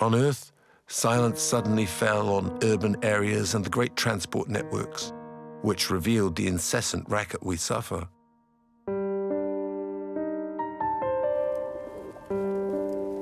On Earth, silence suddenly fell on urban areas and the great transport networks, which revealed the incessant racket we suffer.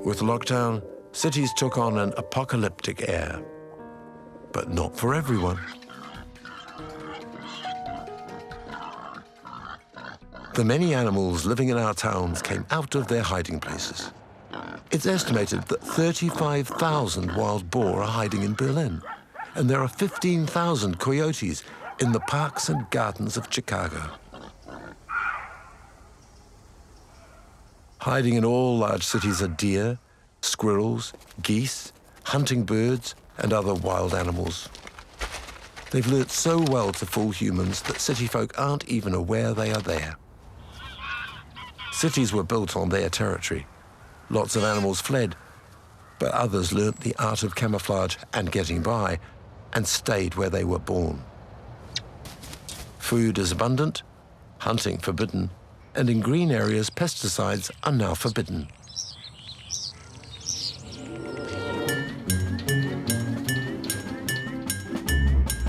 With lockdown, cities took on an apocalyptic air, but not for everyone. The many animals living in our towns came out of their hiding places. It's estimated that 35,000 wild boar are hiding in Berlin, and there are 15,000 coyotes in the parks and gardens of Chicago. Hiding in all large cities are deer, squirrels, geese, hunting birds, and other wild animals. They've learnt so well to fool humans that city folk aren't even aware they are there. Cities were built on their territory. Lots of animals fled, but others learnt the art of camouflage and getting by, and stayed where they were born. Food is abundant, hunting forbidden, and in green areas, pesticides are now forbidden.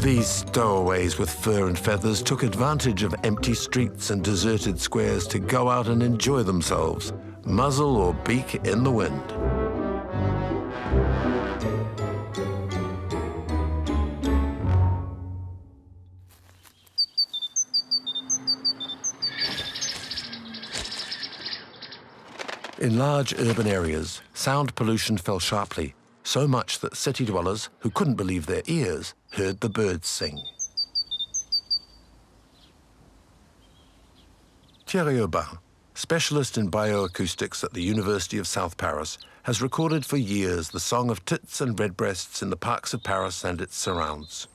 These stowaways with fur and feathers took advantage of empty streets and deserted squares to go out and enjoy themselves, muzzle or beak in the wind. In large urban areas, sound pollution fell sharply, so much that city dwellers who couldn't believe their ears heard the birds sing. Thierry, specialist in bioacoustics at the University of South Paris, has recorded for years the song of tits and redbreasts in the parks of Paris and its surrounds.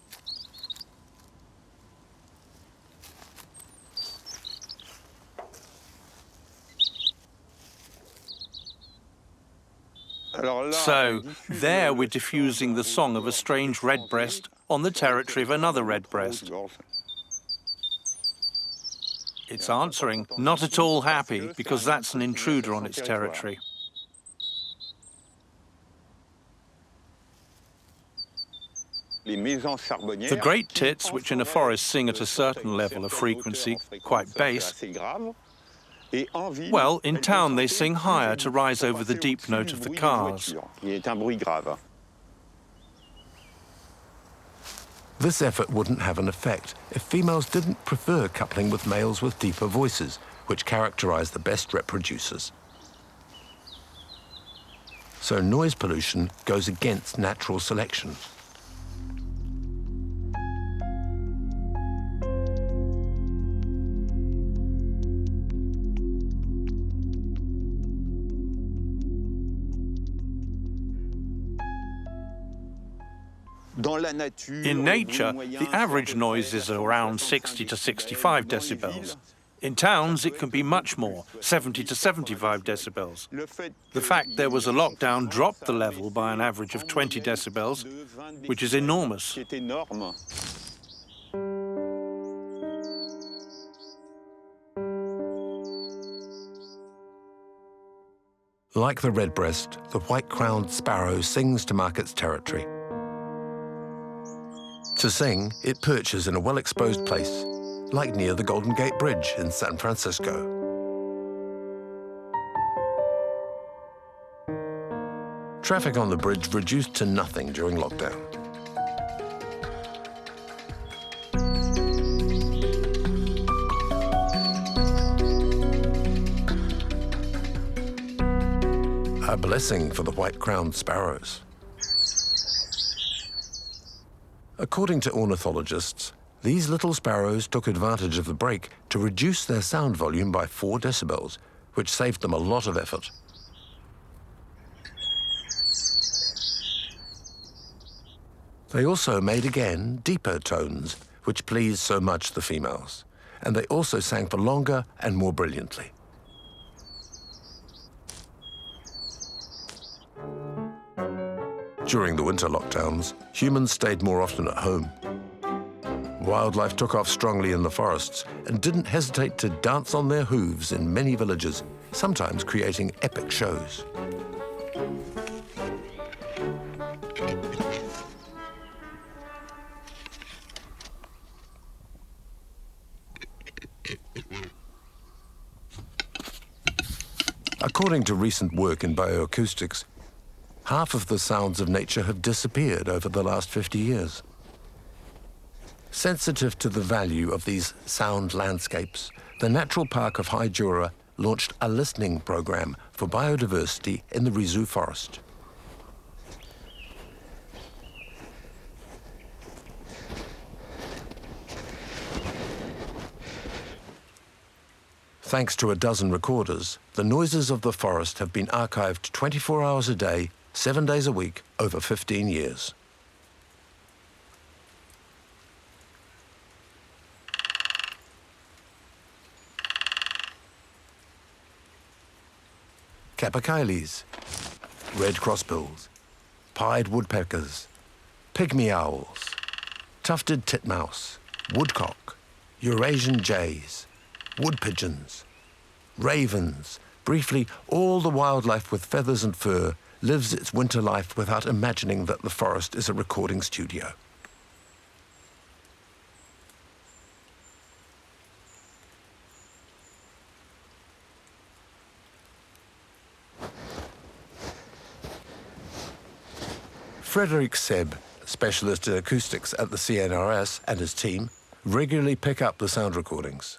So, there we're diffusing the song of a strange redbreast on the territory of another redbreast. It's answering, not at all happy, because that's an intruder on its territory. The great tits, which in a forest sing at a certain level of frequency, quite bass, well, in town they sing higher to rise over the deep note of the cars. This effort wouldn't have an effect if females didn't prefer coupling with males with deeper voices, which characterize the best reproducers. So noise pollution goes against natural selection. In nature, the average noise is around 60 to 65 decibels. In towns, it can be much more, 70 to 75 decibels. The fact there was a lockdown dropped the level by an average of 20 decibels, which is enormous. Like the redbreast, the white-crowned sparrow sings to mark its territory. To sing, it perches in a well-exposed place, like near the Golden Gate Bridge in San Francisco. Traffic on the bridge reduced to nothing during lockdown. A blessing for the white-crowned sparrows. According to ornithologists, these little sparrows took advantage of the break to reduce their sound volume by 4 decibels, which saved them a lot of effort. They also made again deeper tones, which pleased so much the females, and they also sang for longer and more brilliantly. During the winter lockdowns, humans stayed more often at home. Wildlife took off strongly in the forests and didn't hesitate to dance on their hooves in many villages, sometimes creating epic shows. According to recent work in bioacoustics, half of the sounds of nature have disappeared over the last 50 years. Sensitive to the value of these sound landscapes, the Natural Park of High Jura launched a listening program for biodiversity in the Rizu forest. Thanks to a dozen recorders, the noises of the forest have been archived 24 hours a day, 7 days a week, over 15 years. Capercaillies, red crossbills, pied woodpeckers, pygmy owls, tufted titmouse, woodcock, Eurasian jays, wood pigeons, ravens, briefly, all the wildlife with feathers and fur lives its winter life without imagining that the forest is a recording studio. Frederick Seb, specialist in acoustics at the CNRS, and his team regularly pick up the sound recordings.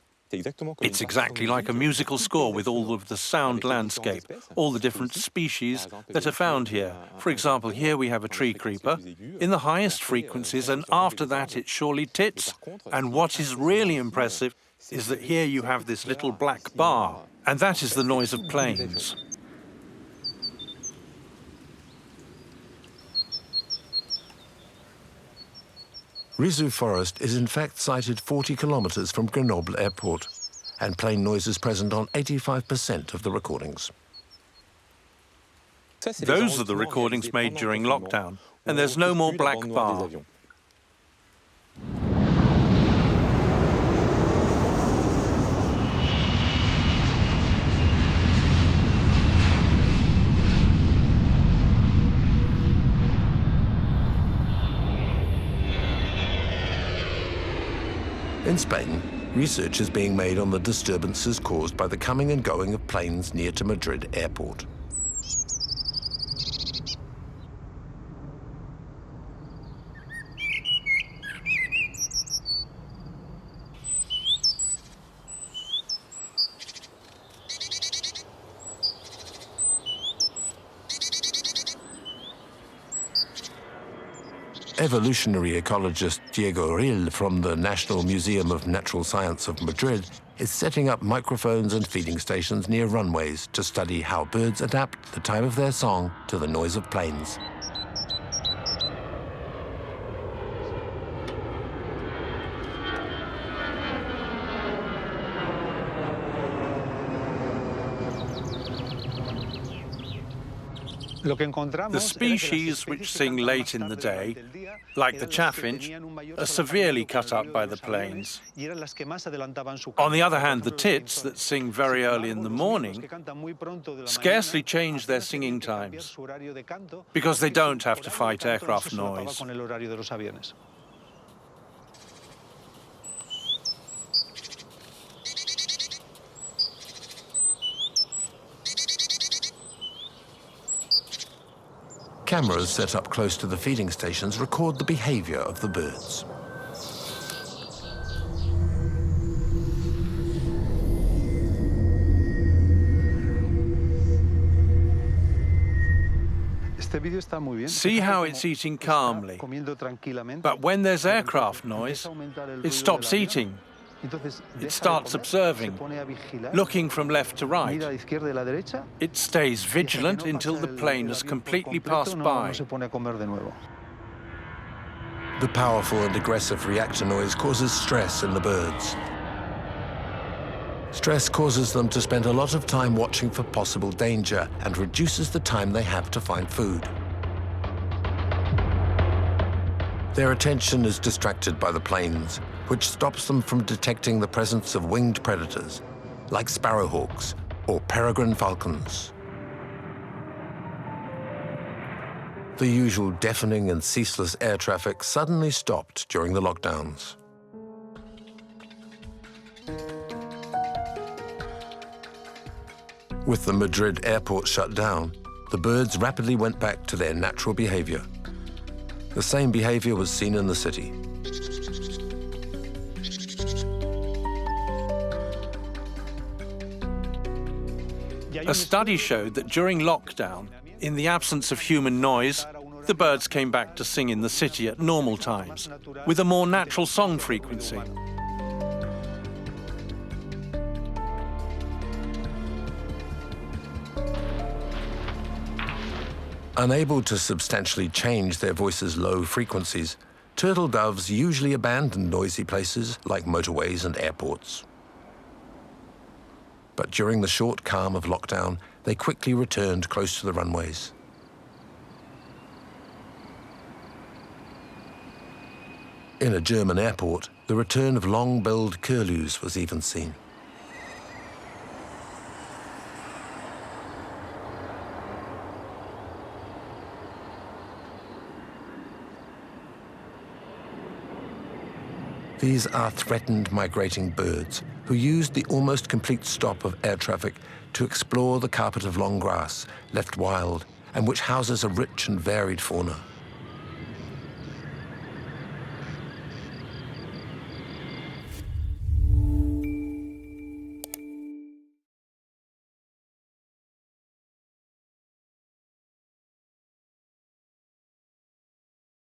It's exactly like a musical score with all of the sound landscape, all the different species that are found here. For example, here we have a tree creeper in the highest frequencies, and after that it's surely tits. And what is really impressive is that here you have this little black bar, and that is the noise of planes. Rizu Forest is in fact sited 40 kilometers from Grenoble Airport, and plane noise is present on 85% of the recordings. Those are the recordings made during lockdown, and there's no more black bar. In Spain, research is being made on the disturbances caused by the coming and going of planes near to Madrid airport. Evolutionary ecologist Diego Ril from the National Museum of Natural Science of Madrid is setting up microphones and feeding stations near runways to study how birds adapt the time of their song to the noise of planes. The species which sing late in the day, like the chaffinch, are severely cut up by the planes. On the other hand, the tits that sing very early in the morning scarcely change their singing times because they don't have to fight aircraft noise. Cameras set up close to the feeding stations record the behavior of the birds. See how it's eating calmly, but when there's aircraft noise, it stops eating. It starts observing, looking from left to right. It stays vigilant until the plane has completely passed by. The powerful and aggressive reactor noise causes stress in the birds. Stress causes them to spend a lot of time watching for possible danger and reduces the time they have to find food. Their attention is distracted by the planes, which stops them from detecting the presence of winged predators, like sparrowhawks or peregrine falcons. The usual deafening and ceaseless air traffic suddenly stopped during the lockdowns. With the Madrid airport shut down, the birds rapidly went back to their natural behavior. The same behavior was seen in the city. A study showed that during lockdown, in the absence of human noise, the birds came back to sing in the city at normal times, with a more natural song frequency. Unable to substantially change their voices' low frequencies, turtle doves usually abandon noisy places like motorways and airports. But during the short calm of lockdown, they quickly returned close to the runways. In a German airport, the return of long-billed curlews was even seen. These are threatened migrating birds who used the almost complete stop of air traffic to explore the carpet of long grass left wild and which houses a rich and varied fauna.